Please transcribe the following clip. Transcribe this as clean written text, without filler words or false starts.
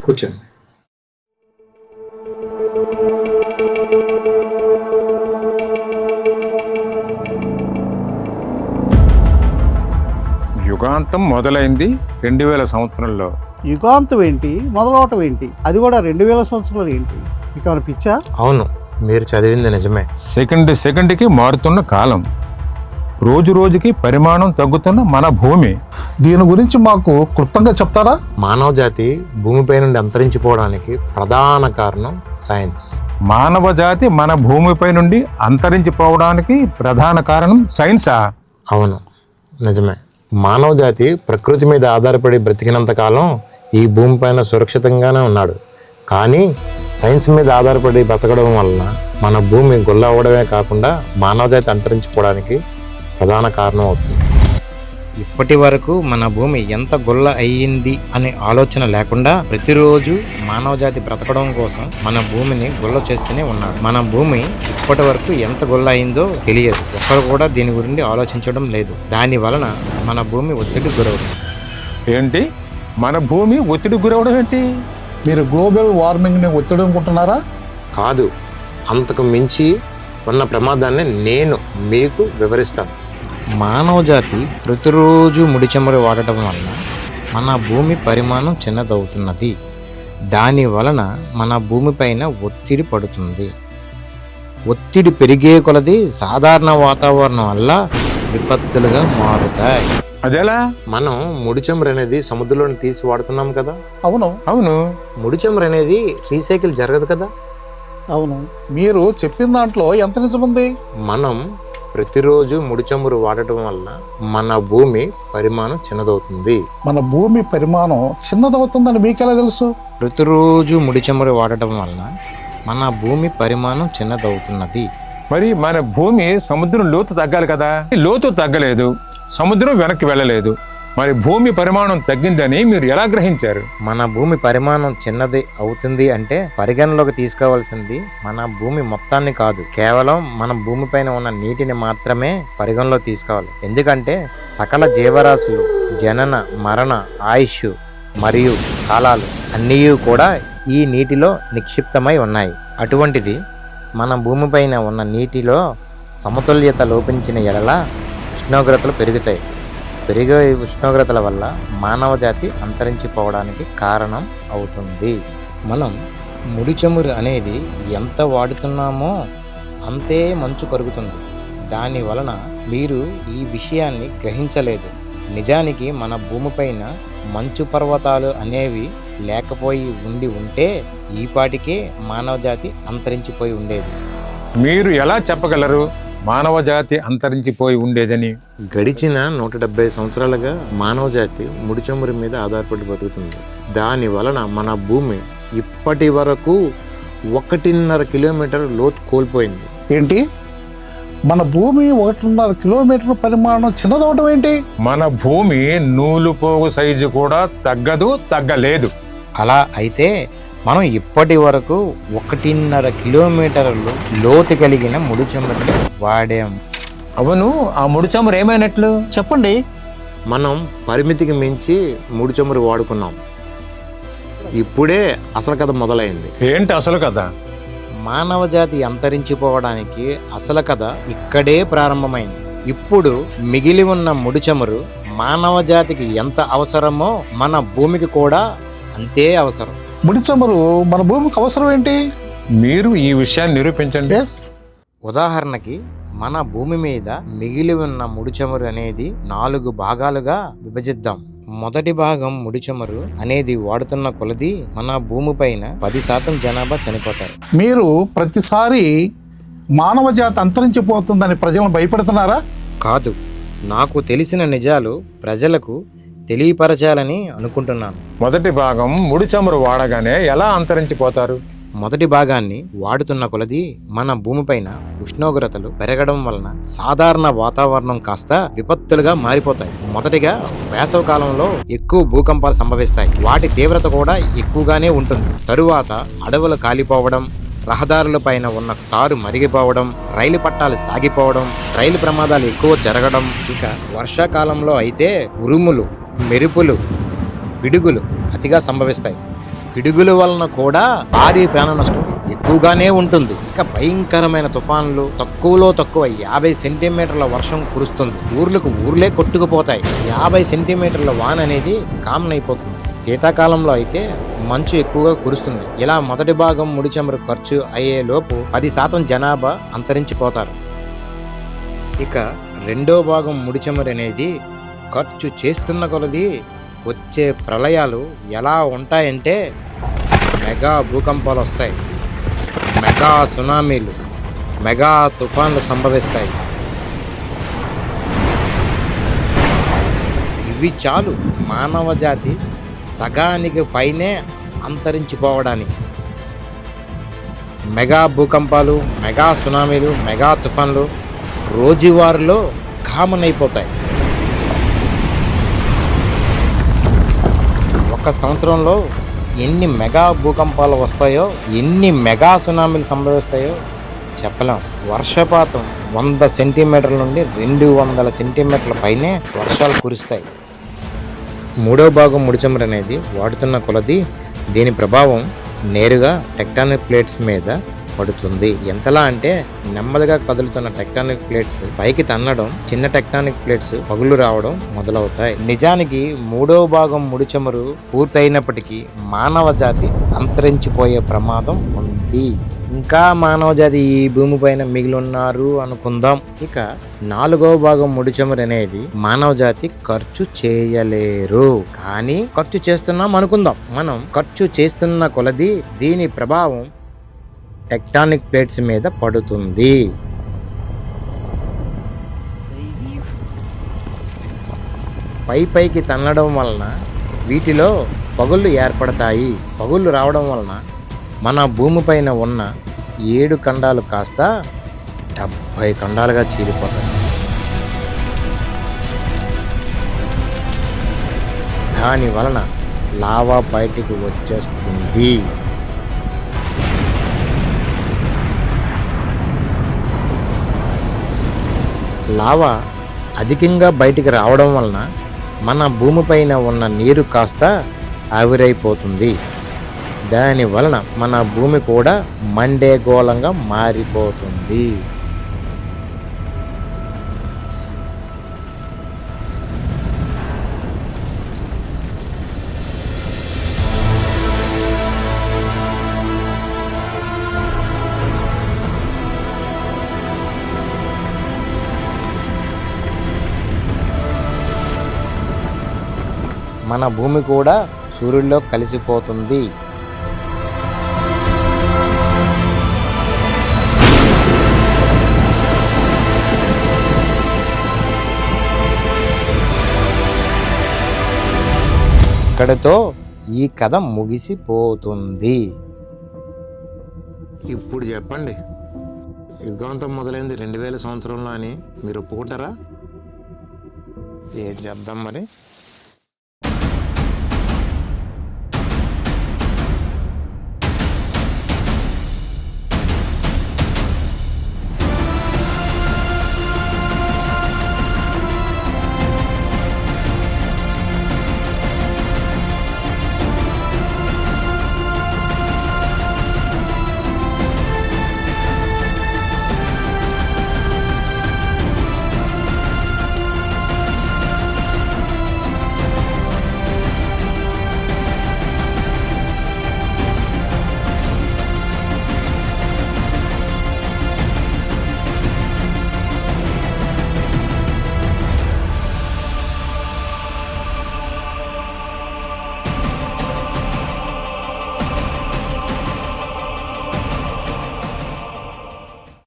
కూర్చోండి. యుగాంతం మొదలైంది 2000 సంవత్సరంలో. యుగాంతం ఏంటి, మొదలవటం ఏంటి, అది కూడా 2000 సంవత్సరాలు ఏంటి? మీకు ఏమైనా పిచ్చా? అవును, మీరు చదివింది నిజమే. సెకండ్కి మారుతున్న కాలం, రోజు రోజుకి పరిమాణం తగ్గుతున్న మన భూమి. దీని గురించి మాకు క్లుప్తంగా చెప్తారా? మానవ జాతి భూమిపై నుండి అంతరించిపోవడానికి ప్రధాన కారణం సైన్స్. మానవ జాతి మన భూమిపై నుండి అంతరించిపోవడానికి ప్రధాన కారణం సైన్సా? అవును, నిజమే. మానవ జాతి ప్రకృతి మీద ఆధారపడి బ్రతికినంత కాలం ఈ భూమిపైన సురక్షితంగానే ఉన్నాడు. కానీ సైన్స్ మీద ఆధారపడి బ్రతకడం వలన మన భూమి గొల్ల అవ్వడమే కాకుండా మానవ జాతి అంతరించిపోవడానికి ప్రధాన కారణం అవుతుంది. ఇప్పటి వరకు మన భూమి ఎంత గొల్ల అయ్యింది అనే ఆలోచన లేకుండా ప్రతిరోజు మానవ జాతి బ్రతకడం కోసం మన భూమిని గొల్ల చేస్తూనే ఉన్నాడు. మన భూమి ఇప్పటి వరకు ఎంత గొల్ల అయిందో తెలియదు. ఒక్కరు కూడా దీని గురించి ఆలోచించడం లేదు. దాని వలన మన భూమి ఒత్తిడికి గురవుతుంది. ఏంటి, మన భూమి ఒత్తిడి గురవడం ఏంటి? మీరు గ్లోబల్ వార్మింగ్ని ఒత్తిడి అనుకుంటున్నారా? కాదు, అంతకు మించి ఉన్న ప్రమాదాన్ని నేను మీకు వివరిస్తాను. మానవ జాతి ప్రతిరోజు ముడి చమురు వాడటం వలన మన భూమి పరిమాణం చిన్నదవుతున్నది. దాని వలన మన భూమిపైన ఒత్తిడి పడుతుంది. ఒత్తిడి పెరిగే కొలది సాధారణ వాతావరణం వల్ల విపత్తులుగా మారుతాయి. అదేలా? మనం ముడి చమురు అనేది సముద్రంలో తీసి వాడుతున్నాం కదా. అవును. ముడి చమురు అనేది రీసైకిల్ జరగదు కదా. అవును. మీరు చెప్పిన దాంట్లో ఎంత నిజముంది? మనం ప్రతిరోజు ముడి చమురు వాడటం వల్ల మన భూమి పరిమాణం చిన్నదవుతుంది. మన భూమి పరిమాణం చిన్నదవుతుందని మీకెలా తెలుసు? ప్రతిరోజు ముడి చమురు వాడటం వల్ల మన భూమి పరిమాణం చిన్నదవుతున్నది. మరి మన భూమి సముద్రం లోతు తగ్గాలి కదా. లోతు తగ్గలేదు, సముద్రం వెనక్కి వెళ్ళలేదు. మరి భూమి పరిమాణం తగ్గిందని మీరు ఎలా గ్రహించారు? మన భూమి పరిమాణం చిన్నది అవుతుంది అంటే పరిగణలోకి తీసుకోవాల్సింది మన భూమి మొత్తాన్ని కాదు, కేవలం మన భూమిపైన ఉన్న నీటిని మాత్రమే పరిగణలో తీసుకోవాలి. ఎందుకంటే సకల జీవరాశులు జనన మరణ ఆయుష్ మరియు కాలాలు అన్నీ కూడా ఈ నీటిలో నిక్షిప్తమై ఉన్నాయి. అటువంటిది మన భూమిపైన ఉన్న నీటిలో సమతుల్యత లోపించిన ఎడల ఉష్ణోగ్రతలు పెరుగుతాయి. పెరిగే ఉష్ణోగ్రతల వల్ల మానవ జాతి అంతరించిపోవడానికి కారణం అవుతుంది. మనం ముడి చమురు అనేది ఎంత వాడుతున్నామో అంతే మంచు కరుగుతుంది. దాని వలన మీరు ఈ విషయాన్ని గ్రహించలేదు. నిజానికి మన భూమిపైన మంచు పర్వతాలు అనేవి లేకపోయి ఉంటే ఈపాటికే మానవ జాతి అంతరించిపోయి ఉండేది. మీరు ఎలా చెప్పగలరు మానవ జాతి అంతరించిపోయి ఉండేదని? గడిచిన 170 సంవత్సరాలుగా మానవ జాతి ముడి చమురు మీద ఆధారపడి బతుకుతుంది. దాని వలన మన భూమి ఇప్పటి వరకు 1.5 కిలోమీటర్ లోతు కోల్పోయింది. ఏంటి, మన భూమి 1.5 కిలోమీటర్ పరిమాణం చిన్నదవటం ఏంటి? మన భూమి నూలు పోగు సైజు కూడా తగ్గలేదు. అలా అయితే మనం ఇప్పటి వరకు 1.5 కిలోమీటర్లు లోతు కలిగిన ముడి చమురుని వాడాం. అవును, ఆ ముడి చమురు ఏమైనట్లు చెప్పండి. మనం పరిమితికి మించి ముడి చమురు వాడుకున్నాం. ఇప్పుడే అసలు కథ మొదలైంది. ఏంటి అసలు కథ? మానవ జాతి అంతరించిపోవడానికి అసలు కథ ఇక్కడే ప్రారంభమైంది. ఇప్పుడు మిగిలి ఉన్న ముడి చమురు మానవ జాతికి ఎంత అవసరమో మన భూమికి కూడా అంతే అవసరం. ముడి చమురు మన భూమికి అవసరం ఏంటి? మీరు ఈ విషయాన్ని నిరూపించండి. ఉదాహరణకి మన భూమి మీద మిగిలి ఉన్న ముడి చమురు అనేది 4 భాగాలుగా విభజిద్దాం. మొదటి భాగం ముడి చమురు అనేది వాడుతున్న కొలది మన భూమిపైన 10% జనాభా చనిపోతారు. మీరు ప్రతిసారి మానవ జాతి అంతరించిపోతుందని ప్రజలను భయపెడుతున్నారా? కాదు, నాకు తెలిసిన నిజాలు ప్రజలకు తెలియపరచాలని అనుకుంటున్నాను. మొదటి భాగం ముడి చమురు వాడగానే ఎలా అంతరించిపోతారు? మొదటి భాగాన్ని వాడుతున్న కొలది మన భూమిపైన ఉష్ణోగ్రతలు పెరగడం వలన సాధారణ వాతావరణం కాస్త విపత్తులుగా మారిపోతాయి. మొదటిగా వేసవ కాలంలో ఎక్కువ భూకంపాలు సంభవిస్తాయి. వాటి తీవ్రత కూడా ఎక్కువగానే ఉంటుంది. తరువాత అడవులు కాలిపోవడం, రహదారుల పైన ఉన్న తారు మరిగిపోవడం, రైలు పట్టాలు సాగిపోవడం, రైలు ప్రమాదాలు ఎక్కువ జరగడం. ఇక వర్షాకాలంలో అయితే ఉరుములు, మెరుపులు, పిడుగులు అతిగా సంభవిస్తాయి. పిడుగుల వలన కూడా భారీ ప్రాణ నష్టం ఎక్కువగానే ఉంటుంది. ఇక భయంకరమైన తుఫాన్లు, తక్కువలో తక్కువ 50 సెంటీమీటర్ల వర్షం కురుస్తుంది. ఊర్లే కొట్టుకుపోతాయి. 50 సెంటీమీటర్ల వాన అనేది కామన్ అయిపోతుంది. శీతాకాలంలో అయితే మంచు ఎక్కువగా కురుస్తుంది. ఇలా మొదటి భాగం ముడి చమురు ఖర్చు అయ్యే లోపు 10% జనాభా అంతరించిపోతారు. ఇక రెండో భాగం ముడి చమురు అనేది ఖర్చు చేస్తున్న కొలది వచ్చే ప్రళయాలు ఎలా ఉంటాయంటే మెగా భూకంపాలు వస్తాయి, మెగా సునామీలు, మెగా తుఫాన్లు సంభవిస్తాయి. ఇవి చాలు మానవ జాతి సగానికి పైనే అంతరించిపోవడానికి. మెగా భూకంపాలు, మెగా సునామీలు, మెగా తుఫాన్లు రోజువారీలో కామన్ అయిపోతాయి. ఒక సంవత్సరంలో ఎన్ని మెగా భూకంపాలు వస్తాయో, ఎన్ని మెగా సునామీలు సంభవిస్తాయో చెప్పలేం. వర్షపాతం 100 సెంటీమీటర్ల నుండి 200 సెంటీమీటర్ల పైనే వర్షాలు కురుస్తాయి. మూడో భాగం ముడి చమురు అనేది వాడుతున్న కొలది దీని ప్రభావం నేరుగా టెక్టానిక్ ప్లేట్స్ మీద పడుతుంది. ఎంతలా అంటే నెమ్మదిగా కదులుతున్న టెక్టానిక్ ప్లేట్స్ పైకి తన్నడం, చిన్న టెక్టానిక్ ప్లేట్స్ పగులు రావడం మొదలవుతాయి. నిజానికి మూడో భాగం ముడి చమురు పూర్తయినప్పటికీ మానవ జాతి అంతరించిపోయే ప్రమాదం ఉంది. ఇంకా మానవ జాతి ఈ భూమిపైన మిగిలిన్నారు అనుకుందాం. ఇక నాలుగో భాగం ముడి చమురు అనేది మానవ జాతి ఖర్చు చేయలేరు, కానీ ఖర్చు చేస్తున్నాం అనుకుందాం. మనం ఖర్చు చేస్తున్న కొలది దీని ప్రభావం టెక్టానిక్ ప్లేట్స్ మీద పడుతుంది. పైకి తన్నడం వలన వీటిలో పగుళ్ళు ఏర్పడతాయి. పగుళ్ళు రావడం వలన మన భూమిపైన ఉన్న 7 ఖండాలు కాస్త 70 ఖండాలుగా చీలిపోతాయి. దాని వలన లావా బయటికి వచ్చేస్తుంది. లావా అధికంగా బయటికి రావడం వలన మన భూమిపైన ఉన్న నీరు కాస్త ఆవిరైపోతుంది. దాని వలన మన భూమి కూడా మండే గోళంగా మారిపోతుంది. మన భూమి కూడా సూర్యుడిలో కలిసిపోతుంది. ఇక్కడితో ఈ కథ ముగిసిపోతుంది. ఇప్పుడు చెప్పండి, యుగాంతం మొదలైంది 2000 సంవత్సరంలో అని మీరు ఒప్పుకుంటారా? ఏం చెప్దాం మరి.